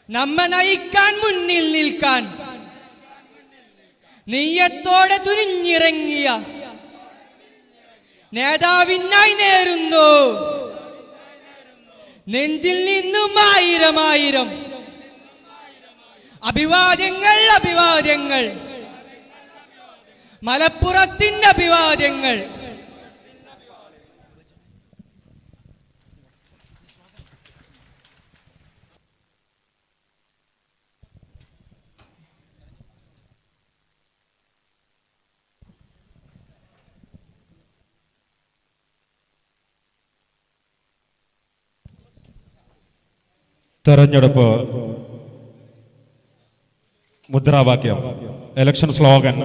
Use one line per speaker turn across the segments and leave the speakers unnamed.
നമ്മെ നയിക്കാൻ മുന്നിൽ നിൽക്കാൻ നെയ്യത്തോടെ തുനിഞ്ഞിറങ്ങിയ നേതാവിനായി നേരുന്നു നെഞ്ചിൽ നിന്നും ആയിരം ആയിരം അഭിവാദ്യങ്ങൾ അഭിവാദ്യങ്ങൾ മലപ്പുറത്തിന്റെ അഭിവാദ്യങ്ങൾ.
തെരഞ്ഞെടുപ്പ് മുദ്രാവാക്യം ഇലക്ഷൻ സ്ലോഗൻ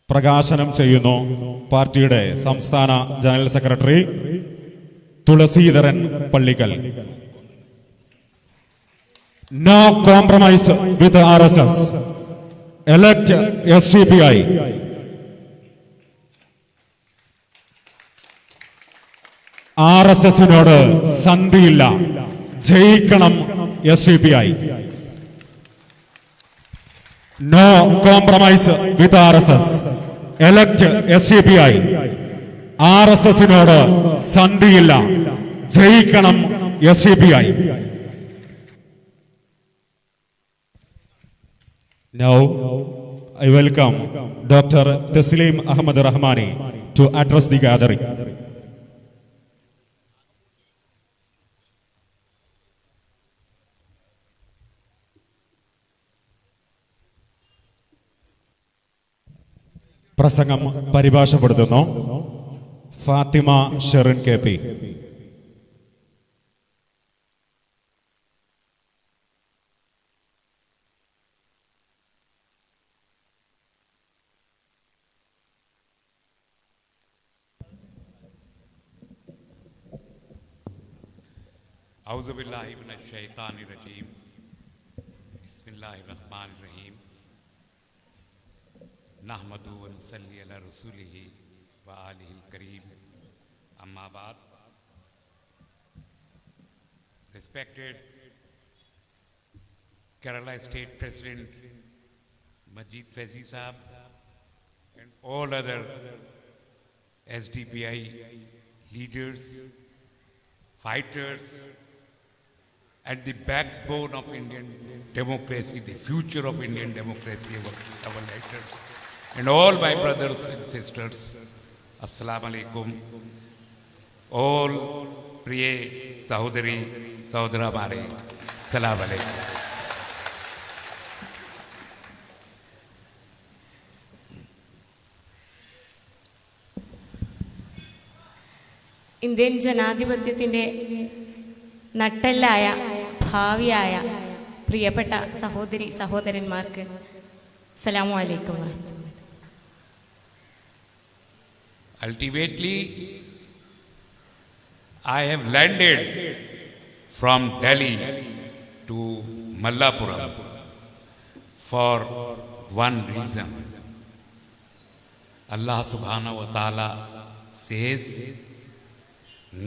പ്രകാശനം ചെയ്യുന്നു പാർട്ടിയുടെ സംസ്ഥാന general secretary Thulaseedharan Pallikkal. No compromise with RSS. Elect SDPI. RSSനോട് സന്ധിയില്ല, ജയിക്കണം SDPI. No compromise with RSS. Elect SDPI. RSSനോട് സന്ധിയില്ല, ജയിക്കണം SDPI. Now I welcome Dr. Taslim Ahmad Rahmani to address the gathering. പ്രസംഗം പരിഭാഷപ്പെടുത്തുന്നു ഫാത്തിമ ഷെറിൻ KP.
औज़ु बिल्लाहि मिनश शैतानिर रजीम. बिस्मिल्लाहिर रहमानिर रहीम. नहमदु व नसल्ली अला रसूलिहि व आलिहिल करीम. अम्मा बाद. Respected Kerala State President Majid Faizi Sahab and all other SDPI leaders, fighters, and the backbone of Indian democracy, the future of Indian democracy, our leaders, and all my brothers and sisters, Assalamu alaikum. All priye sahodari sahodara mare, Assalamu alaikum.
Indian ജനാധിപത്യത്തിൻ്റെ നട്ടെല്ലായ ഭാവിയായ പ്രിയപ്പെട്ട സഹോദരി സഹോദരന്മാർക്ക് അസ്സലാമു അലൈക്കും.
Ultimately, I have landed from Delhi to Mallapuram for one reason. Allah subhanahu wa ta'ala says,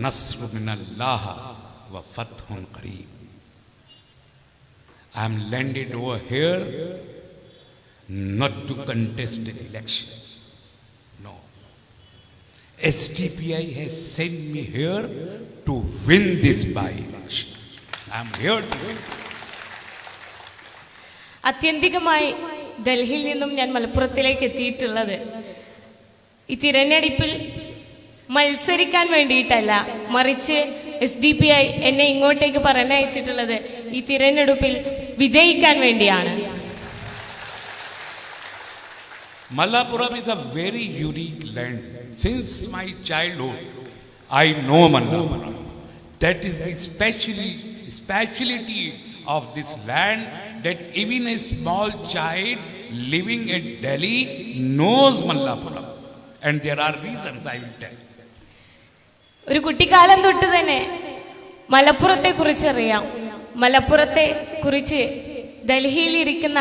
Nasru minallah wa fathun qareeb. I am landed over here not to contest an election. No. SDPI has sent me here to win this by-election. I am here to win.
അത്യന്തികമായി ഡൽഹിയിൽ നിന്നും ഞാൻ മലപ്പുറത്തിലേക്ക് എത്തിയിട്ടുള്ളത് ഈ തിരഞ്ഞെടുപ്പിൽ മത്സരിക്കാൻ വേണ്ടിയിട്ടല്ല, മറിച്ച് SDPI എന്നെ ഇങ്ങോട്ടേക്ക് പറഞ്ഞയച്ചിട്ടുള്ളത് ഈ തിരഞ്ഞെടുപ്പിൽ വിജയിക്കാൻ വേണ്ടിയാണ്.
Mallapuram is a very unique land. Since my childhood, I know Mallapuram. That is the speciality of this land, that even a small child living in Delhi knows Mallapuram. And there are reasons I will tell.
ഒരു കുട്ടിക്കാലം തൊട്ട് തന്നെ മലപ്പുറത്തെ കുറിച്ച് അറിയാം. മലപ്പുറത്തെ കുറിച്ച് ഡൽഹിയിൽ ഇരിക്കുന്ന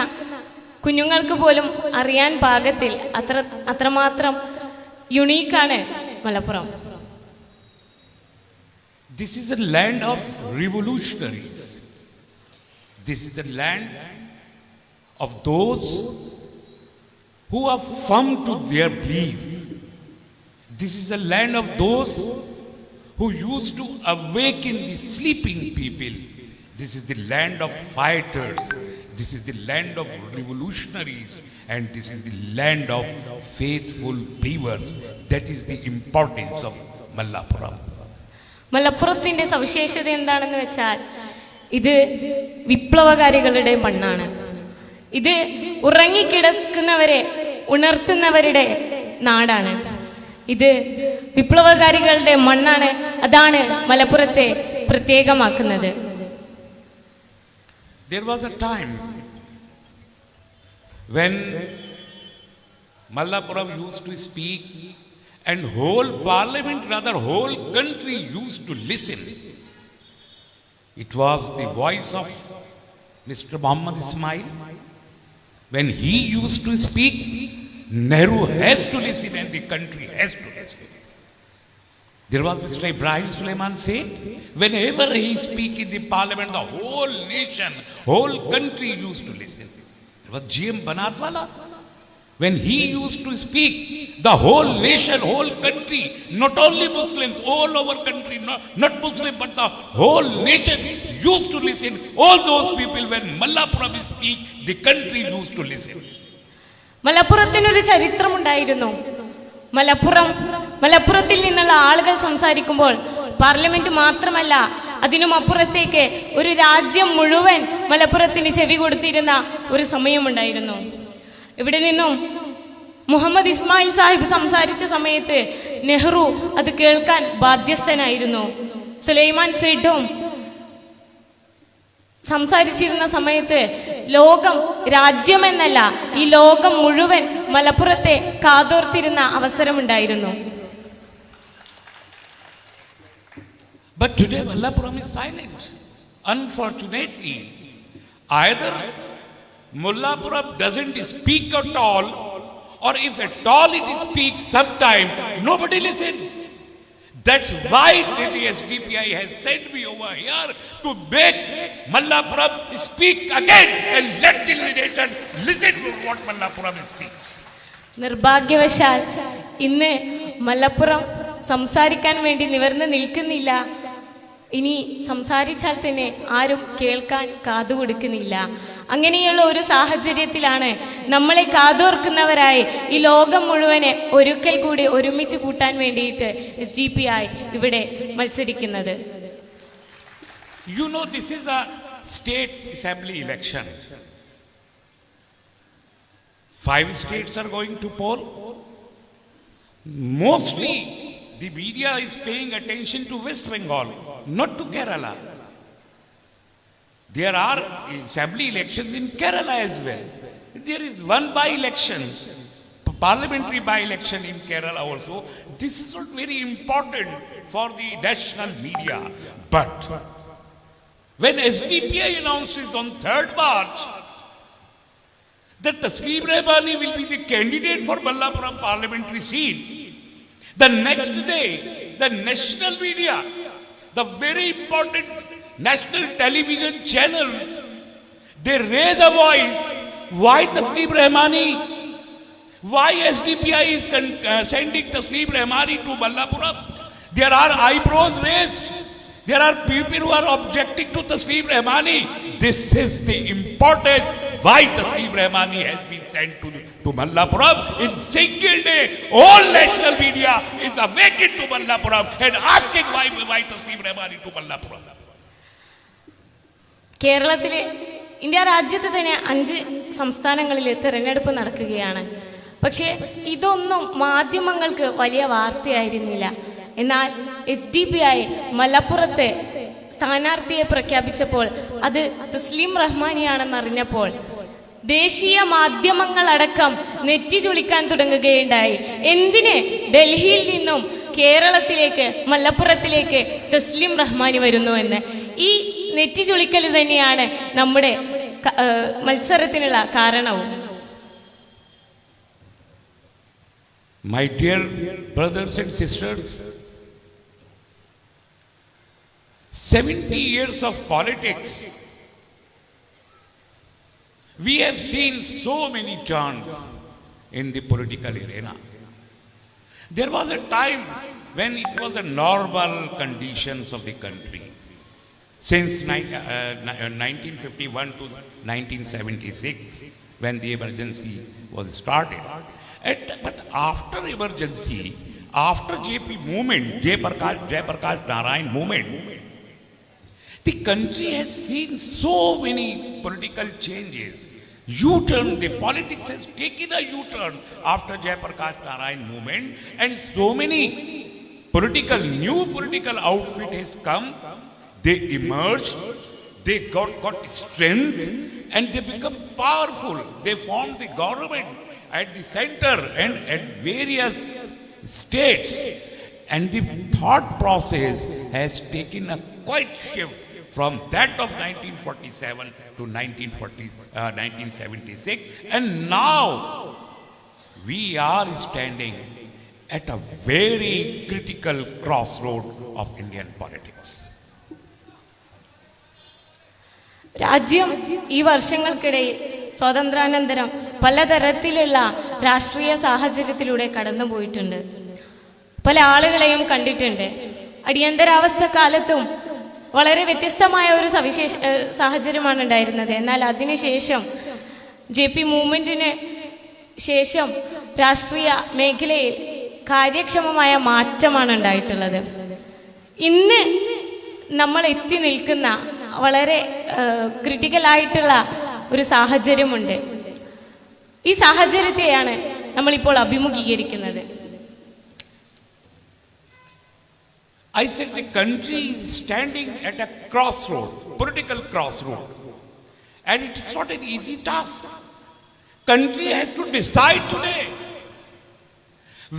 കുഞ്ഞുങ്ങൾക്ക് പോലും അറിയാൻ പാകത്തിൽ അത്രമാത്രം യുണീക്കാണ് Malappuram.
This is a land of revolutionaries. This is a land of those who are firm to their belief. This is a land of those who used to awaken the sleeping people. This is the land of fighters. This is the land of revolutionaries. And this is the land of faithful believers. That is the importance of Malappuram.
മലപ്പുറത്തിന്റെ സവിശേഷത എന്താണെന്ന് വെച്ചാൽ ഇത് വിപ്ലവകാരികളുടെ മണ്ണാണ്. ഇത് ഉറങ്ങിക്കിടക്കുന്നവരെ ഉണർത്തുന്നവരുടെ നാടാണ്. ഇത് വിപ്ലവകാരികളുടെ മണ്ണാണ്. അതാണ് മലപ്പുറത്തെ പ്രത്യേകമാക്കുന്നത്.
There was a time when Malappuram used to speak and whole parliament, rather whole country used to listen. It was the voice of Mr. Muhammad Ismail. When he used to speak, Nehru has to listen and the country has to listen. There was Mr. Ibrahim Sulaiman said, whenever he speak in the parliament, the whole nation, whole country used to listen. There was G.M. Banatwala. When he used to speak, the whole nation, whole country, not only Muslims, all over country, not Muslim, but the whole nation used to listen. All those people, when Malappuram speak, the country used to listen.
മലപ്പുറത്തിനൊരു ചരിത്രമുണ്ടായിരുന്നു. മലപ്പുറത്തിൽ നിന്നുള്ള ആളുകൾ സംസാരിക്കുമ്പോൾ parliament മാത്രമല്ല, അതിനും അപ്പുറത്തേക്ക് ഒരു രാജ്യം മുഴുവൻ മലപ്പുറത്തിന് ചെവി കൊടുത്തിരുന്ന ഒരു സമയമുണ്ടായിരുന്നു. ഇവിടെ നിന്നും മുഹമ്മദ് ഇസ്മായിൽ സാഹിബ് സംസാരിച്ച സമയത്ത് നെഹ്റു അത് കേൾക്കാൻ ബാധ്യസ്ഥനായിരുന്നു. സുലൈമാൻ സെയ്ഡും സംസാരിച്ചിരുന്ന സമയത്ത് ലോകം, രാജ്യമെന്നല്ല, ഈ ലോകം മുഴുവൻ മലപ്പുറത്തെ കാതോർത്തിരുന്ന അവസരമുണ്ടായിരുന്നു.
But today Malappuram is silent. Unfortunately, either Malappuram doesn't speak at all, or if at all it speaks sometime, nobody listens. That's why the SDPI has sent me over here to make Malappuram speak again and let the nation listen to what Malappuram speaks.
നിർഭാഗ്യവശാൽ ഇന്ന് മലപ്പുറം സംസാരിക്കാൻ വേണ്ടി നിവർന്ന് നിൽക്കുന്നില്ല. ഇനി സംസാരിച്ചാൽ തന്നെ ആരും കേൾക്കാൻ കാതുകൊടുക്കുന്നില്ല. അങ്ങനെയുള്ള ഒരു സാഹചര്യത്തിലാണ് നമ്മളെ കാതോർക്കുന്നവരായി ഈ ലോകം മുഴുവനെ ഒരിക്കൽ കൂടി ഒരുമിച്ച് കൂട്ടാൻ വേണ്ടിയിട്ട് SDPI ഇവിടെ മത്സരിക്കുന്നത്.
You know, this is a state assembly election. 5 states are going to poll. Mostly the media is paying attention to West Bengal, not to Kerala. There are assembly elections in Kerala as well. There is one by-election, parliamentary by-election in Kerala also. This is not very important for the national media. But when SDPI announces on 3rd March that Taslim Rahmani will be the candidate for Malappuram parliamentary seat, the next day, the national media, the very important national television channels, they raise a voice. Why Taslim Rahmani? Why SDPI is sending Taslim Rahmani to Malappuram? There are eyebrows raised. There are people who are objecting to Taslim Rahmani. This is the importance why Taslim Rahmani has been sent to Malappuram. In single day, all national media is awakened to Malappuram and asking why Taslim Rahmani to Malappuram.
കേരളത്തിലെ, India രാജ്യത്ത് തന്നെ 5 സംസ്ഥാനങ്ങളിൽ തെരഞ്ഞെടുപ്പ് നടക്കുകയാണ്. പക്ഷേ ഇതൊന്നും മാധ്യമങ്ങൾക്ക് വലിയ വാർത്തയായിരുന്നില്ല. എന്നാൽ SDPI മലപ്പുറത്തെ സ്ഥാനാർത്ഥിയെ പ്രഖ്യാപിച്ചപ്പോൾ, അത് തസ്ലീം റഹ്മാനിയാണെന്നറിഞ്ഞപ്പോൾ ദേശീയ മാധ്യമങ്ങളടക്കം നെറ്റി ചുളിക്കാൻ തുടങ്ങുകയുണ്ടായി. എന്തിന് ഡൽഹിയിൽ നിന്നും കേരളത്തിലേക്ക്, മലപ്പുറത്തിലേക്ക് തസ്ലീം റഹ്മാനി വരുന്നു എന്ന്. ഈ നെറ്റി ചുളിക്കൽ തന്നെയാണ് നമ്മുടെ മത്സരത്തിനുള്ള കാരണവും.
My dear brothers and sisters, 70 years of politics, we have seen so many turns in the political arena. There was a time when it was a normal conditions of the country. Since 1951 to 1976, when the emergency was started. But after emergency, after JP movement, Jayaprakash Narayan movement, the country has seen so many political changes. U-turn, the politics has taken a U-turn after Jayaprakash Narayan movement, and so many new political outfit has come. They emerged, they got strength, and they become powerful. They formed the government at the center and at various states. And the thought process has taken a quite shift from that of 1947 to 1976. And now we are standing at a very critical crossroad of Indian politics.
രാജ്യം ഈ വർഷങ്ങൾക്കിടയിൽ സ്വാതന്ത്ര്യാനന്തരം പലതരത്തിലുള്ള രാഷ്ട്രീയ സാഹചര്യത്തിലൂടെ കടന്നുപോയിട്ടുണ്ട്. പല ആളുകളെയും കണ്ടിട്ടുണ്ട്. അടിയന്തരാവസ്ഥ കാലത്തും വളരെ വ്യത്യസ്തമായ ഒരു സാഹചര്യമാണ് ഉണ്ടായിരുന്നത്. എന്നാൽ അതിനുശേഷം JP മൂവ്മെന്റിന് ശേഷം രാഷ്ട്രീയ മേഖലയിൽ കാര്യക്ഷമമായ മാറ്റമാണ് ഉണ്ടായിട്ടുള്ളത്. ഇന്ന് നമ്മൾ എത്തി നിൽക്കുന്ന വളരെ ക്രിട്ടിക്കലായിട്ടുള്ള ഒരു സാഹചര്യമുണ്ട്. ഈ സാഹചര്യത്തെയാണ് നമ്മളിപ്പോൾ അഭിമുഖീകരിക്കുന്നത്.
I said the country is standing at a crossroad, political crossroad, and it is not an easy task. Country has to decide today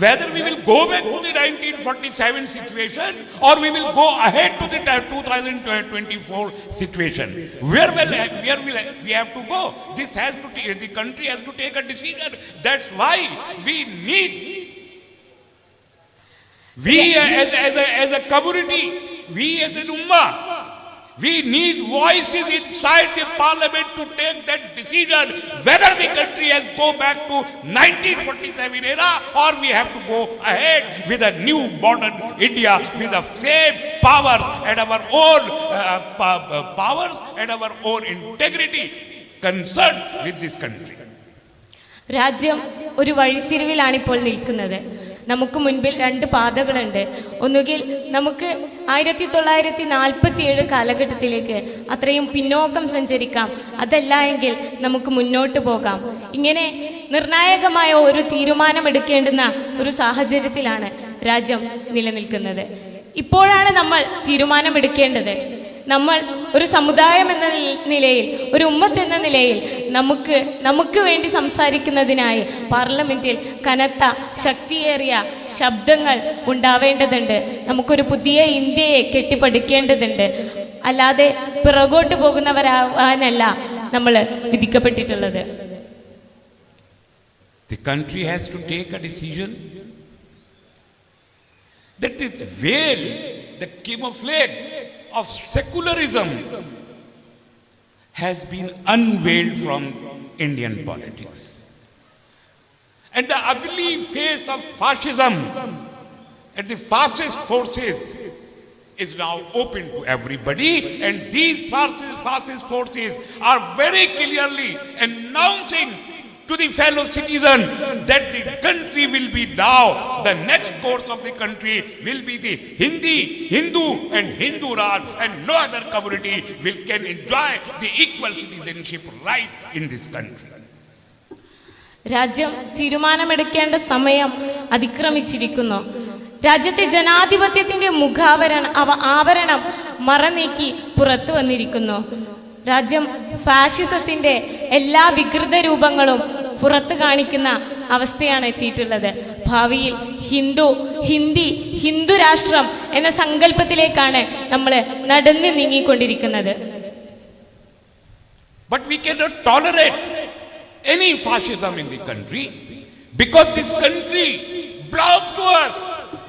whether we will go back to the 1947 situation or we will go ahead to the 2024 situation. Where will we have to go? The country has to take a decision. That's why we as a community, we as an ummah, we need voices inside the parliament to take that decision whether the country has to go back to 1947 era or we have to go ahead with a new modern India with the same powers and our own powers and our own integrity concerned with this country.
രാജ്യം ഒരു വഴിത്തിരിവിലാണ് ഇപ്പോൾ നിൽക്കുന്നത്. നമുക്ക് മുൻപിൽ രണ്ട് പാതകളുണ്ട്. ഒന്നുകിൽ നമുക്ക് 1947 കാലഘട്ടത്തിലേക്ക് അത്രയും പിന്നോക്കം സഞ്ചരിക്കാം, അതല്ല എങ്കിൽ നമുക്ക് മുന്നോട്ട് പോകാം. ഇങ്ങനെ നിർണായകമായ ഒരു തീരുമാനമെടുക്കേണ്ടുന്ന ഒരു സാഹചര്യത്തിലാണ് രാജ്യം നിലനിൽക്കുന്നത്. ഇപ്പോഴാണ് നമ്മൾ തീരുമാനമെടുക്കേണ്ടത്. നമ്മൾ ഒരു സമുദായം എന്ന നിലയിൽ, ഒരു ഉമ്മത്ത് എന്ന നിലയിൽ നമുക്ക് വേണ്ടി സംസാരിക്കുന്നതിനായി പാർലമെന്റിൽ കനത്ത ശക്തിയേറിയ ശബ്ദങ്ങൾ ഉണ്ടാവേണ്ടതുണ്ട്. നമുക്കൊരു പുതിയ ഇന്ത്യയെ കെട്ടിപ്പടുക്കേണ്ടതുണ്ട്. അല്ലാതെ പിറകോട്ട് പോകുന്നവരാവാനല്ല നമ്മൾ വിധിക്കപ്പെട്ടിട്ടുള്ളത്.
The country has to take a decision that this veil, the camouflage of secularism has been unveiled from Indian politics. And the ugly face of fascism and the fascist forces is now open to everybody, and these fascist forces are very clearly announcing to the fellow citizen that the country will be now, the next course of the country will be the Hindu and Hindu Raj, and no other community can enjoy the equal citizenship right in this country.
രാജ്യം തീരുമാനമെടുക്കേണ്ട സമയം അതിക്രമിച്ചിരിക്കുന്നു. രാജ്യത്തെ ജനാധിപത്യത്തിന്റെ ആവരണം മറനീക്കി പുറത്തു വന്നിരിക്കുന്നു. രാജ്യം ഫാഷിസത്തിന്റെ എല്ലാ വികൃത രൂപങ്ങളും പുറത്തു കാണിക്കുന്ന അവസ്ഥയാണ് എത്തിയിട്ടുള്ളത്. ഭാവിയിൽ ഹിന്ദു രാഷ്ട്രം എന്ന സങ്കല്പത്തിലേക്കാണ് നമ്മൾ നടന്നു നീങ്ങിക്കൊണ്ടിരിക്കുന്നത്.
But we cannot tolerate any fascism in the country because this country belongs to us.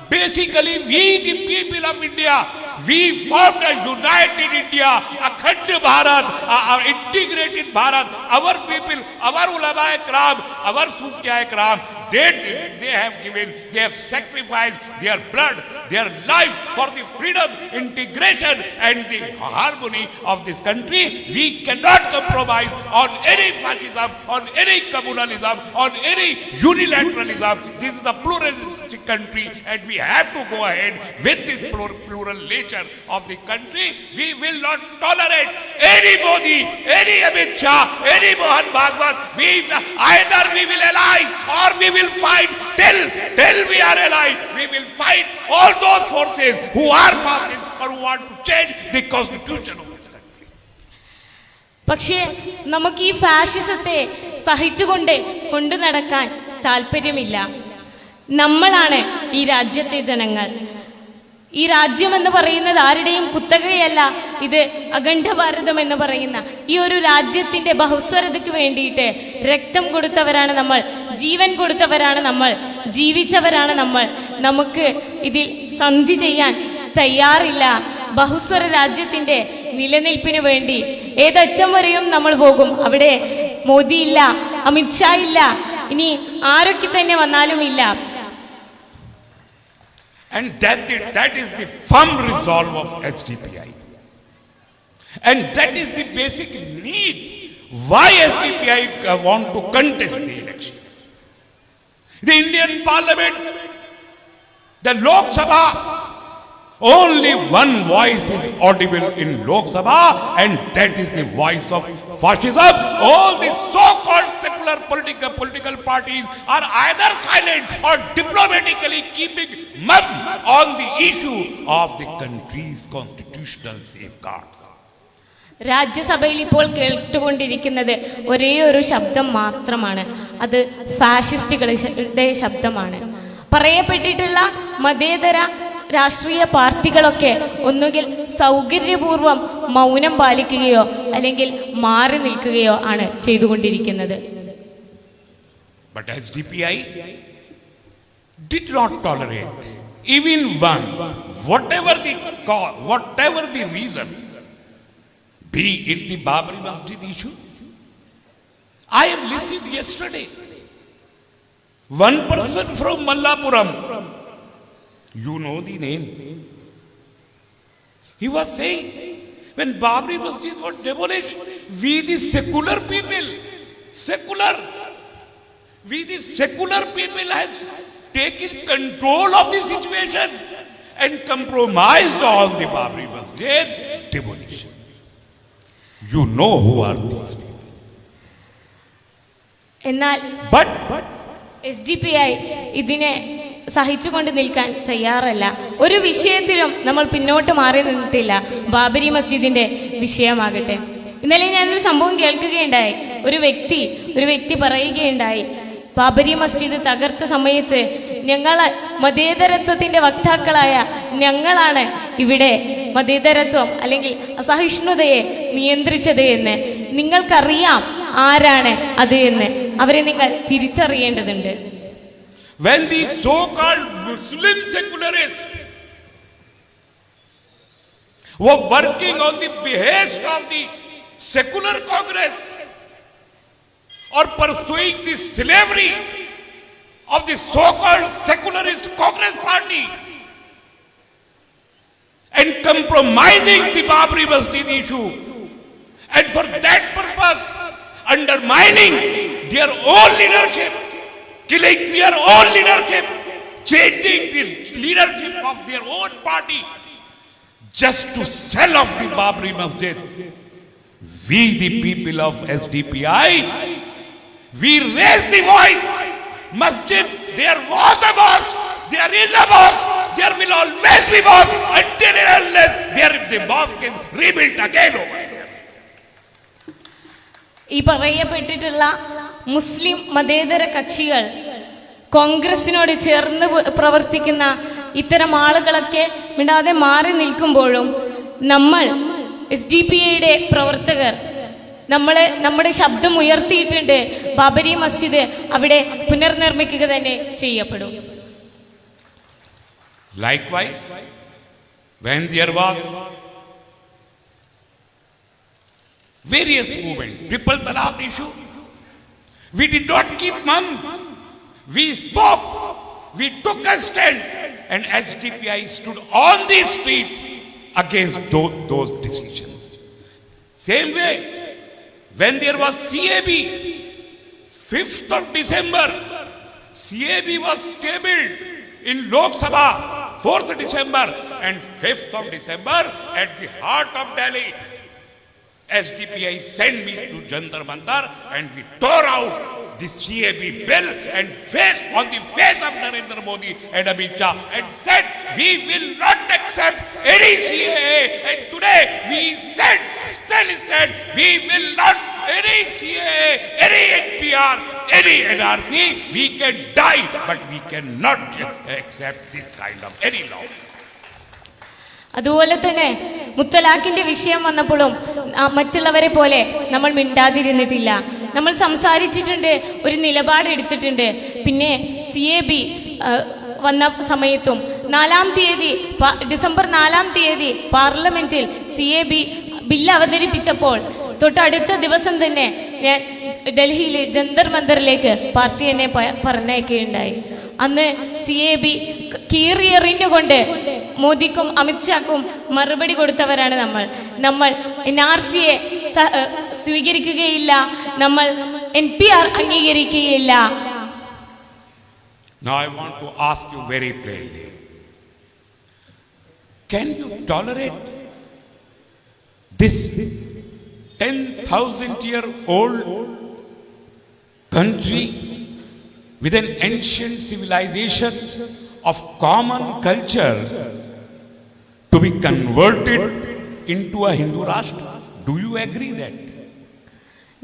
Basically, we the people of India We formed a united India, Akhand Bharat, integrated Bharat. Our people, our ulama-e kiram, our Sufiya-e kiram, they have given, they have sacrificed their blood, their life for the freedom, integration and the harmony of this country. We cannot compromise on any fascism, on any communalism, on any unilateralism. This is a pluralistic country and we have to go ahead with this plural nature of the country. We will not tolerate any Modi, any Amit Shah, any Mohan Bhagwat. Either we will ally or we will fight till we are alive. We will fight all those forces who are fascist or who want to change the constitution of this country.
പക്ഷേ നമുക്ക് ഈ ഫാഷിസത്തെ സഹിച്ചുകൊണ്ട് കൊണ്ടു നടക്കാൻ താല്പര്യമില്ല. നമ്മളാണ് ഈ രാജ്യത്തെ ജനങ്ങൾ. ഈ രാജ്യം എന്ന് പറയുന്നത് ആരുടെയും കുത്തകയല്ല. ഇത് അഖണ്ഡ ഭാരതം എന്ന് പറയുന്ന ഈ ഒരു രാജ്യത്തിന്റെ ബഹുസ്വരതയ്ക്ക് വേണ്ടിയിട്ട് രക്തം കൊടുത്തവരാണ് നമ്മൾ, ജീവൻ കൊടുത്തവരാണ് നമ്മൾ, ജീവിച്ചവരാണ് നമ്മൾ. നമുക്ക് ഇതിൽ സന്ധി ചെയ്യാൻ തയ്യാറില്ല. ബഹുസ്വര രാജ്യത്തിന്റെ നിലനിൽപ്പിന് വേണ്ടി ഏതറ്റം വരെയും നമ്മൾ പോകും. അവിടെ മോദി ഇല്ല, അമിത്ഷാ ഇല്ല, ഇനി ആരൊക്കെ തന്നെ വന്നാലും ഇല്ല.
And that is the firm resolve of SDPI. And that is the basic need why SDPI want to contest the election. The Indian Parliament, the Lok Sabha, only one voice is audible in Lok Sabha, and that is the voice of fascism. All these so-called secular political parties are either silent or diplomatically keeping mum on the issue of the country's constitutional safeguards.
രാജ്യസഭയിൽ ഇപ്പോൾ കേട്ടുകൊണ്ടിരിക്കുന്നത് ഒരേ ഒരു ശബ്ദം മാത്രമാണ്. അത് ഫാഷിസ്റ്റുകളുടെ ശബ്ദമാണ്. പറയപ്പെട്ടിട്ടുള്ള മതേതര രാഷ്ട്രീയ പാർട്ടികളൊക്കെ ഒന്നുകിൽ സൗകര്യപൂർവ്വം മൗനം പാലിക്കുകയോ അല്ലെങ്കിൽ മാറി നിൽക്കുകയോ ആണ് ചെയ്തുകൊണ്ടിരിക്കുന്നത്.
But SDPI did not tolerate even once, whatever the reason, be it the Babri Masjid issue. I have listened yesterday. One person from Mallapuram, you know the name. He was saying, when Babri Masjid was demolished, we the secular people has taken control of the situation and compromised on the Babri Masjid demolition. You know who are these people.
എന്നാൽ SDPI ഇതിനെ സഹിച്ചുകൊണ്ട് നിൽക്കാൻ തയ്യാറല്ല. ഒരു വിഷയത്തിലും നമ്മൾ പിന്നോട്ട് മാറി നിന്നിട്ടില്ല. ബാബരി മസ്ജിദിന്റെ വിഷയമാകട്ടെ, ഇന്നലെ ഞാനൊരു സംഭവം കേൾക്കുകയുണ്ടായി. ഒരു വ്യക്തി പറയുകയുണ്ടായി, ബാബരി മസ്ജിദ് തകർത്ത സമയത്ത് ഞങ്ങൾ മതേതരത്വത്തിന്റെ വക്താക്കളായ ഞങ്ങളാണ് ഇവിടെ മതേതരത്വം അല്ലെങ്കിൽ അസഹിഷ്ണുതയെ നിയന്ത്രിച്ചത് എന്ന്. നിങ്ങൾക്കറിയാം ആരാണ് അത് എന്ന്. അവരെ നിങ്ങൾ തിരിച്ചറിയേണ്ടതുണ്ട്.
When these so-called Muslim secularists were working on the behest of the secular Congress or pursuing the slavery of the so-called secularist Congress party and compromising the Babri Masjid issue, and for that purpose undermining their own leadership, killing their own leadership, changing the leadership of their own party just to sell off the Babri Masjid. We the people of SDPI, we raise the voice. Masjid, there was a boss, there is a boss, there will always be boss until and unless the boss is rebuilt again over here.
ഈ പറയപ്പെട്ടിട്ടുള്ള മുസ്ലിം മതേതര കക്ഷികൾ, കോൺഗ്രസിനോട് ചേർന്ന് പ്രവർത്തിക്കുന്ന ഇത്തരം ആളുകളൊക്കെ മിണ്ടാതെ മാറി നിൽക്കുമ്പോഴും നമ്മൾ SDPIയുടെ പ്രവർത്തകർ നമ്മുടെ ശബ്ദം ഉയർത്തിയിട്ടുണ്ട്. ബാബരി മസ്ജിദ് അവിടെ പുനർനിർമ്മിക്കുക തന്നെ ചെയ്യപ്പെടും.
Likewise, when there was various movements, triple talaq issue, we did not keep mum. We spoke, we took a stand, and SDPI stood on the streets against those decisions. Same way, when there was CAB, 5th of December, CAB was tabled in Lok Sabha, 4th December, and 5th of December at the heart of Delhi. SDPI sent me to Jantar Mantar and we tore out this CAB bill and on the face of Narendra Modi and Amit Shah and said we will not accept any CAA, and today we still stand, we will not any CAA, any NPR, any NRC, we can die but we cannot accept this kind of any law.
അതുപോലെ തന്നെ മുത്തലാഖിന്റെ വിഷയം വന്നപ്പോഴും മറ്റുള്ളവരെ പോലെ നമ്മൾ മിണ്ടാതിരുന്നിട്ടില്ല. നമ്മൾ സംസാരിച്ചിട്ടുണ്ട്, ഒരു നിലപാടെടുത്തിട്ടുണ്ട്. പിന്നെ CAB വന്ന സമയത്തും ഡിസംബർ 4-ാം തീയതി പാർലമെന്റിൽ CAB ബില്ല് അവതരിപ്പിച്ചപ്പോൾ തൊട്ടടുത്ത ദിവസം തന്നെ ഞാൻ ഡൽഹിയിലെ ജന്തർ മന്ദറിലേക്ക് പാർട്ടി എന്നെ പറഞ്ഞയക്കുകയുണ്ടായി. അന്ന് CAB കീറിയെറിഞ്ഞുകൊണ്ട് മോദിക്കും അമിത്ഷാക്കും മറുപടി കൊടുത്തവരാണ് നമ്മൾ NRCയെ സ്വീകരിക്കുകയില്ല, നമ്മൾ NPR അംഗീകരിക്കുകയില്ല.
Now I want to ask you very plainly, can you tolerate this 10,000-year-old country with an ancient civilization of common culture to be converted into a Hindu Rashtra? Do you agree that?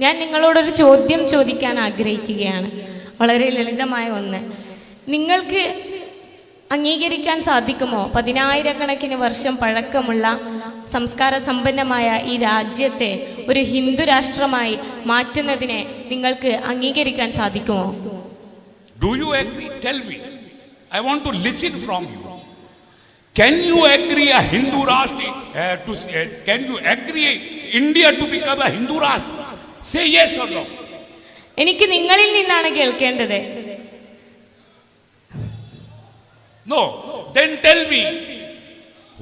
ഞാൻ നിങ്ങളോടൊരു ചോദ്യം ചോദിക്കാൻ ആഗ്രഹിക്കുകയാണ്, വളരെ ലളിതമായ ഒന്ന്. നിങ്ങൾക്ക് അംഗീകരിക്കാൻ സാധിക്കുമോ 10,000-കണക്കിന് വർഷം പഴക്കമുള്ള സംസ്കാര സമ്പന്നമായ ഈ രാജ്യത്തെ ഒരു ഹിന്ദു രാഷ്ട്രമായി മാറ്റുന്നതിനെ നിങ്ങൾക്ക് അംഗീകരിക്കാൻ സാധിക്കുമോ?
Do you agree? Tell me. I want to listen from you. Can you agree a Hindu Rashtra can you agree India to become a Hindu Rashtra? Say yes or no.
എനിക്ക് നിങ്ങളിൽ നിന്നാണ് കേൾക്കേണ്ടത്.
No. Then tell me,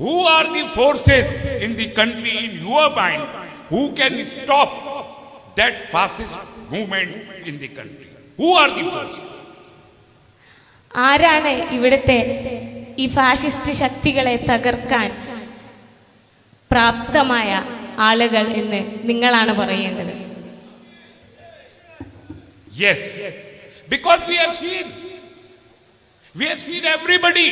who are the forces in the country in your mind who can stop that fascist movement in the country? Who are the forces?
ആരാണ് ഇവിടുത്തെ ഈ fascist ശക്തികളെ തകർക്കാൻ പ്രാപ്തമായ ആളുകൾ എന്ന് നിങ്ങളാണ് പറയേണ്ടത്.
Yes, because we have seen everybody.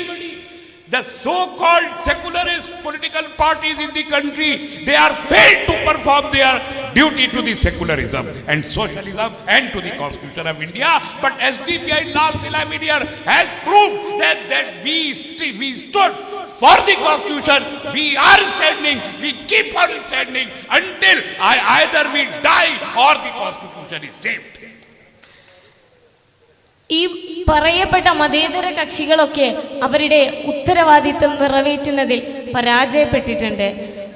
The so-called secularist political parties in the country, they are failed to perform their duty to the secularism and socialism and to the Constitution of India. But SDPI last 11 years has proved that we stood for the Constitution. We are standing, we keep on standing until either we die or the Constitution is saved.
ഈ പറയപ്പെട്ട മതേതര കക്ഷികളൊക്കെ അവരുടെ ഉത്തരവാദിത്വം നിറവേറ്റുന്നതിൽ പരാജയപ്പെട്ടിട്ടുണ്ട്.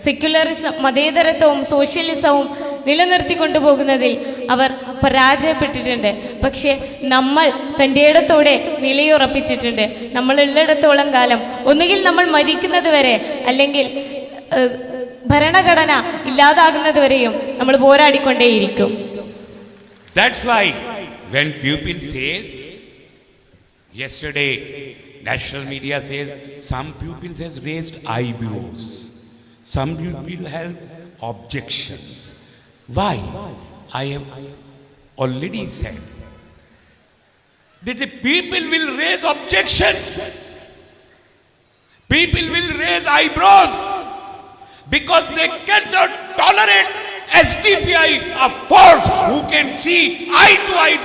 Secularism, മതേതരത്വവും സോഷ്യലിസവും നിലനിർത്തിക്കൊണ്ടുപോകുന്നതിൽ അവർ പരാജയപ്പെട്ടിട്ടുണ്ട്. പക്ഷെ നമ്മൾ തൻ്റെ ഇടത്തോടെ നിലയുറപ്പിച്ചിട്ടുണ്ട്. നമ്മൾ ഉള്ളിടത്തോളം കാലം ഒന്നുകിൽ നമ്മൾ മരിക്കുന്നത് വരെ, അല്ലെങ്കിൽ ഭരണഘടന ഇല്ലാതാകുന്നത് വരെയും നമ്മൾ പോരാടിക്കൊണ്ടേയിരിക്കും.
That's why when people says, yesterday national media says some pupils has raised eyebrows, some people have objections. Why? I have already said that the people will raise objections, people will raise eyebrows because they cannot tolerate SDPI, a force who can see eye to eye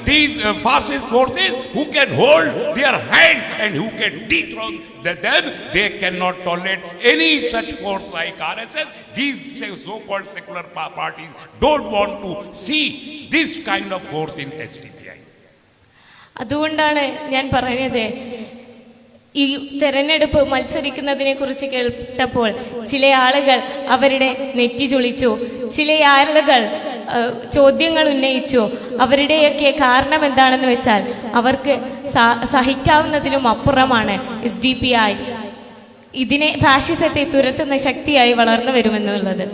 these fascist forces, who can hold their hand and who can dethrone them. They cannot tolerate any such force like RSS. These so-called secular parties don't want to see this kind of force in SDPI.
അതുകൊണ്ടാണ് ഞാൻ പറയുന്നത്, ഈ തെരഞ്ഞെടുപ്പ് മത്സരിക്കുന്നതിനെ കുറിച്ച് കേട്ടപ്പോൾ ചില ആളുകൾ അവരുടെ നെറ്റി ചുളിച്ചു, ചില ആളുകൾ ചോദ്യങ്ങൾ ഉന്നയിച്ചു. അവരുടെയൊക്കെ കാരണം എന്താണെന്ന് വെച്ചാൽ അവർക്ക് സഹിക്കാവുന്നതിലും അപ്പുറമാണ് SDPI ഇതിനെ ഫാഷിസത്തെ തുരത്തുന്ന ശക്തിയായി വളർന്നു വരുമെന്നുള്ളത്.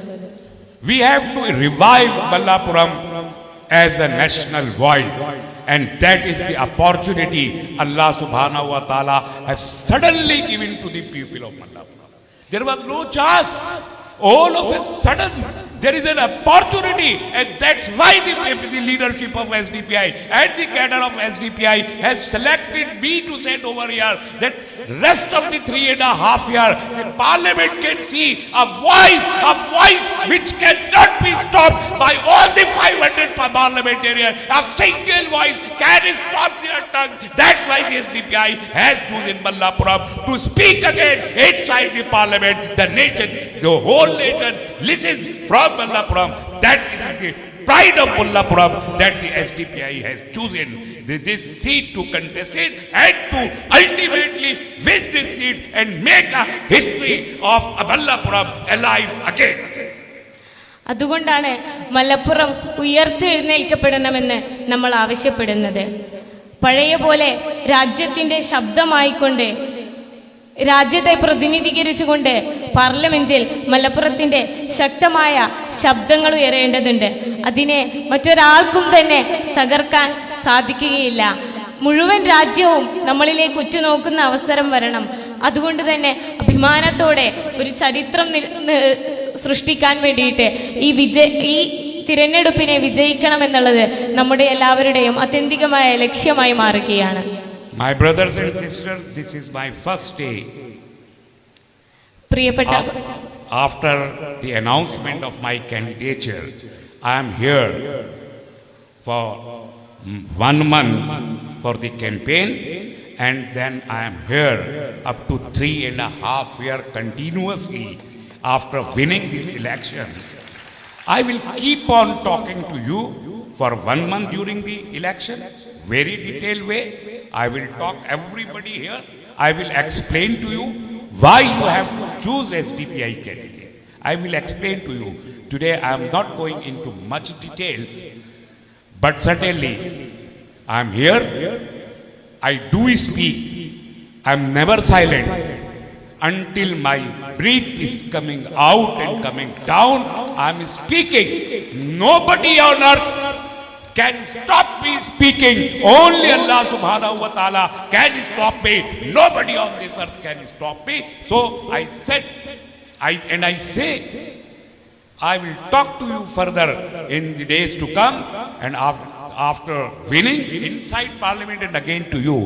We have to revive Mallapuram as a national voice, and that is the opportunity Allah subhanahu wa ta'ala has suddenly given to the people of Mallapuram. There was no chance. All of a sudden there is an opportunity, and that's why the leadership of SDPI and the cadre of SDPI has selected me to sit over here, that rest of the 3.5 years the parliament can see a voice which cannot be stopped by all the 500 parliamentarians. A single voice can stop their tongue. That's why the SDPI has chosen Mallapuram to speak again inside the parliament. The nation, the whole nation listens from Mallapuram. That is the pride of Mallapuram, that the SDPI has chosen this seat to contest it and to ultimately win this seat and make a history of Mallapuram alive again.
അതുകൊണ്ടാണ് മലപ്പുറം ഉയർത്തെഴുന്നേൽക്കപ്പെടണമെന്ന് നമ്മൾ ആവശ്യപ്പെടുന്നത്. പഴയ പോലെ രാജ്യത്തിൻ്റെ ശബ്ദമായിക്കൊണ്ട്, രാജ്യത്തെ പ്രതിനിധീകരിച്ചുകൊണ്ട് പാർലമെന്റിൽ മലപ്പുറത്തിൻ്റെ ശക്തമായ ശബ്ദങ്ങൾ ഉയരേണ്ടതുണ്ട്. അതിനെ മറ്റൊരാൾക്കും തന്നെ തകർക്കാൻ സാധിക്കുകയില്ല. മുഴുവൻ രാജ്യവും നമ്മളിലേക്ക് ഉറ്റുനോക്കുന്ന അവസരം വരണം. അതുകൊണ്ട് തന്നെ അഭിമാനത്തോടെ ഒരു ചരിത്രം സൃഷ്ടിക്കാൻ വേണ്ടിയിട്ട് ഈ തിരഞ്ഞെടുപ്പിനെ വിജയിക്കണമെന്നുള്ളത് നമ്മുടെ എല്ലാവരുടെയും ആത്യന്തികമായ ലക്ഷ്യമായി മാറുകയാണ്.
My brothers and sisters, this is my first day
പ്രിയപ്പെട്ട
after the announcement of my candidature. I am here for 1 month for the campaign, and then I am here up to 3.5 years continuously after winning this election. I will keep on talking to you for 1 month during the election, very detailed way. I will talk everybody here. I will explain to you why you have to choose SDPI candidate. I will explain to you. Today I am not going into much details, but certainly I am here. I do speak. I am never silent. Until my breath is coming out and coming down, I am speaking. Nobody on earth can stop me speaking. Only Allah subhanahu wa ta'ala can stop me. Nobody on this earth can stop me. So I said, I say, I will talk to you further in the days to come, and after winning inside parliament and again to you,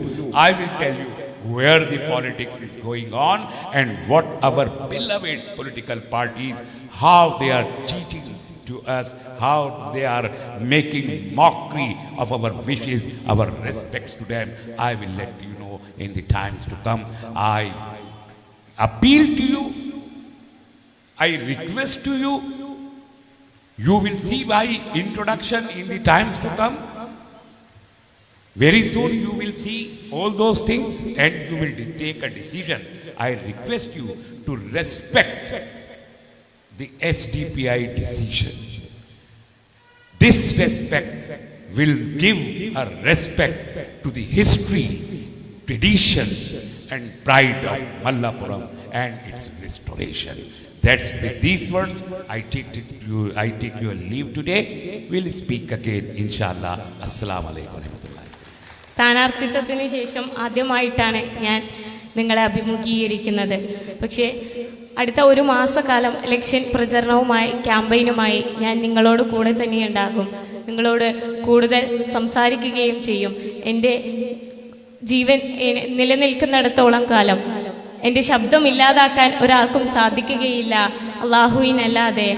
I will tell you where the politics is going on and what our beloved political parties, how they are cheating to us, how they are making mockery of our wishes, our respects to them. I will let you know in the times to come. I appeal to you, I request to you. You will see my introduction in the times to come. Very soon you will see all those things and you will take a decision. I request you to respect the SDPI decision. This respect will give a respect to the history, traditions and pride of Mallapuram and its restoration. That's with these words I take your leave today. We'll speak again inshallah. Assalamu alaikum.
സ്ഥാനാർത്ഥിത്വത്തിന് ശേഷം ആദ്യമായിട്ടാണ് ഞാൻ നിങ്ങളെ അഭിമുഖീകരിക്കുന്നത്. പക്ഷേ അടുത്ത 1 മാസക്കാലം election പ്രചരണവുമായി ക്യാമ്പയിനുമായി ഞാൻ നിങ്ങളോട് കൂടെ തന്നെ ഉണ്ടാകും. നിങ്ങളോട് കൂടുതൽ സംസാരിക്കുകയും ചെയ്യും. എൻ്റെ ജീവൻ നിലനിൽക്കുന്നിടത്തോളം കാലം എൻ്റെ ശബ്ദം ഇല്ലാതാക്കാൻ ഒരാൾക്കും സാധിക്കുകയില്ല അല്ലാഹുവിനല്ലാതെ.